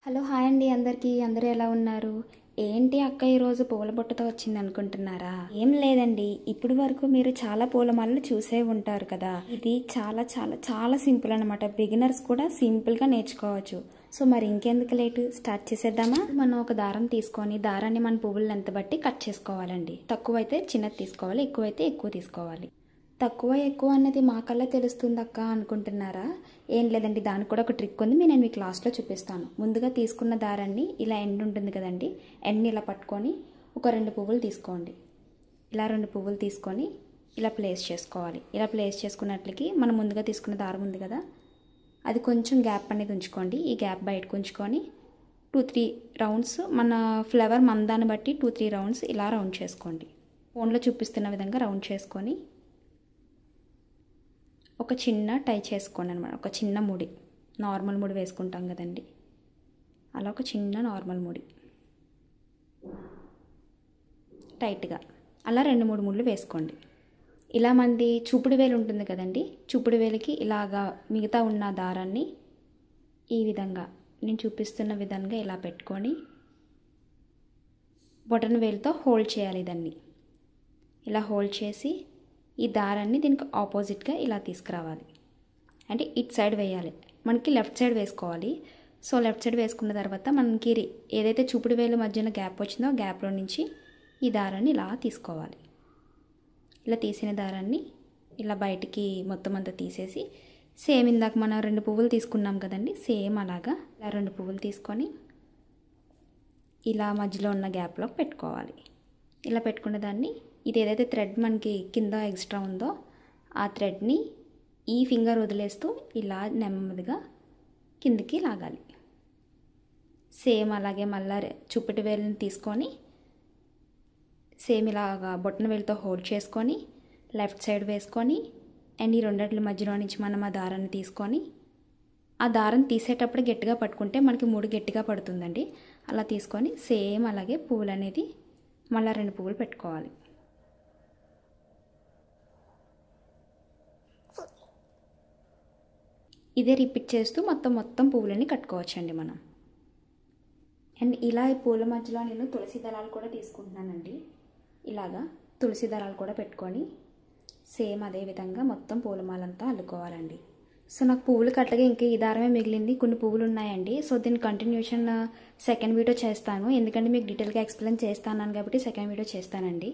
Hello hi అండి అందరికీ అందరూ ఎలా ఉన్నారు? ఏంటి అక్క ఈరోజు పూల బుట్టతో వచ్చింది అనుకుంటున్నారా? ఏం లేదండి, ఇప్పుడు వరకు మీరు చాలా పూలమాలలు చూసే ఉంటారు కదా. ఇది చాలా చాలా చాలా సింపుల్ అనమాట. బిగినర్స్ కూడా సింపుల్గా నేర్చుకోవచ్చు. సో మరి ఇంకెందుకు లేటు, స్టార్ట్ చేసేద్దామా? మనం ఒక దారం తీసుకొని దారాన్ని మన పువ్వులు లెంత్ బట్టి కట్ చేసుకోవాలండి. తక్కువైతే చిన్నది తీసుకోవాలి, ఎక్కువైతే ఎక్కువ తీసుకోవాలి. తక్కువ ఎక్కువ అన్నది మాకల్లా తెలుస్తుంది అక్క అనుకుంటున్నారా? ఏం లేదండి, దానికి కూడా ఒక ట్రిక్ ఉంది. నేను మీకు లాస్ట్లో చూపిస్తాను. ముందుగా తీసుకున్న దారాన్ని ఇలా ఎండ్ ఉంటుంది కదండి, ఎండ్ని ఇలా పట్టుకొని ఒక 2 పువ్వులు తీసుకోండి. ఇలా 2 పువ్వులు తీసుకొని ఇలా ప్లేస్ చేసుకోవాలి. ఇలా ప్లేస్ చేసుకున్నట్లకి మనం ముందుగా తీసుకున్న దారం ఉంది కదా, అది కొంచెం గ్యాప్ అనేది ఉంచుకోండి. ఈ గ్యాప్ బయటకు ఉంచుకొని 2-3 రౌండ్స్, మన ఫ్లవర్ మందాన్ని బట్టి 2-3 రౌండ్స్ ఇలా రౌండ్ చేసుకోండి. ఫోన్లో చూపిస్తున్న విధంగా రౌండ్ చేసుకొని ఒక చిన్న టై చేసుకోండి అనమాట. ఒక చిన్న ముడి, నార్మల్ ముడి వేసుకుంటాం కదండి, అలా ఒక చిన్న నార్మల్ ముడి టైట్గా అలా 2-3 ముళ్ళు వేసుకోండి. ఇలా మంది చూపుడు వేలు ఉంటుంది కదండి, చూపుడు వేలికి ఇలాగా మిగతా ఉన్న దారాన్ని ఈ విధంగా నేను చూపిస్తున్న విధంగా ఇలా పెట్టుకొని బొటన వేలుతో హోల్డ్ చేయాలి. దాన్ని ఇలా హోల్డ్ చేసి ఈ దారాన్ని దీనికి ఆపోజిట్గా ఇలా తీసుకురావాలి. అంటే ఇటు సైడ్ వేయాలి, మనకి లెఫ్ట్ సైడ్ వేసుకోవాలి. సో లెఫ్ట్ సైడ్ వేసుకున్న తర్వాత మనకి ఏదైతే చూపుడు వేలు మధ్యన గ్యాప్ వచ్చిందో ఆ గ్యాప్లో నుంచి ఈ దారాన్ని ఇలా తీసుకోవాలి. ఇలా తీసిన దారాన్ని ఇలా బయటికి మొత్తం అంతా తీసేసి సేమ్ ఇందాక మనం 2 పువ్వులు తీసుకున్నాం కదండి, సేమ్ అలాగా ఇలా 2 పువ్వులు తీసుకొని ఇలా మధ్యలో ఉన్న గ్యాప్లో పెట్టుకోవాలి. ఇలా పెట్టుకున్న దాన్ని, ఇది ఏదైతే థ్రెడ్ మనకి కింద ఎక్స్ట్రా ఉందో ఆ థ్రెడ్ని ఈ ఫింగర్ వదిలేస్తూ ఇలా నెమ్మదిగా కిందికి లాగాలి. సేమ్ అలాగే మళ్ళీ చూపుటి వేలుని తీసుకొని సేమ్ ఇలాగా బొట్టన వేలుతో హోల్డ్ చేసుకొని లెఫ్ట్ సైడ్ వేసుకొని అండ్ ఈ రెండిట్ల మధ్యలో నుంచి మనం ఆ దారాన్ని తీసుకొని, ఆ దారం తీసేటప్పుడు గట్టిగా పట్టుకుంటే మనకి ముడి గట్టిగా పడుతుందండి. అలా తీసుకొని సేమ్ అలాగే పువ్వులు అనేది మళ్ళీ 2 పువ్వులు పెట్టుకోవాలి. ఇదే రిపీట్ చేస్తూ మొత్తం పువ్వులని కట్టుకోవచ్చండి మనం. అండ్ ఇలా ఈ పూల మధ్యలో నేను తులసి దళాలు కూడా తీసుకుంటున్నానండి. ఇలాగా తులసి దళాలు కూడా పెట్టుకొని సేమ్ అదే విధంగా మొత్తం పూలమాలంతా అల్లుకోవాలండి. సో నాకు పువ్వులు కట్టగా ఇంకా ఈ దారమే మిగిలింది, కొన్ని పువ్వులు ఉన్నాయండి. సో దీని కంటిన్యూషన్ సెకండ్ వీడియో చేస్తాను, ఎందుకంటే మీకు డీటెయిల్గా ఎక్స్ప్లెయిన్ చేస్తాను కాబట్టి సెకండ్ వీడియో చేస్తానండి.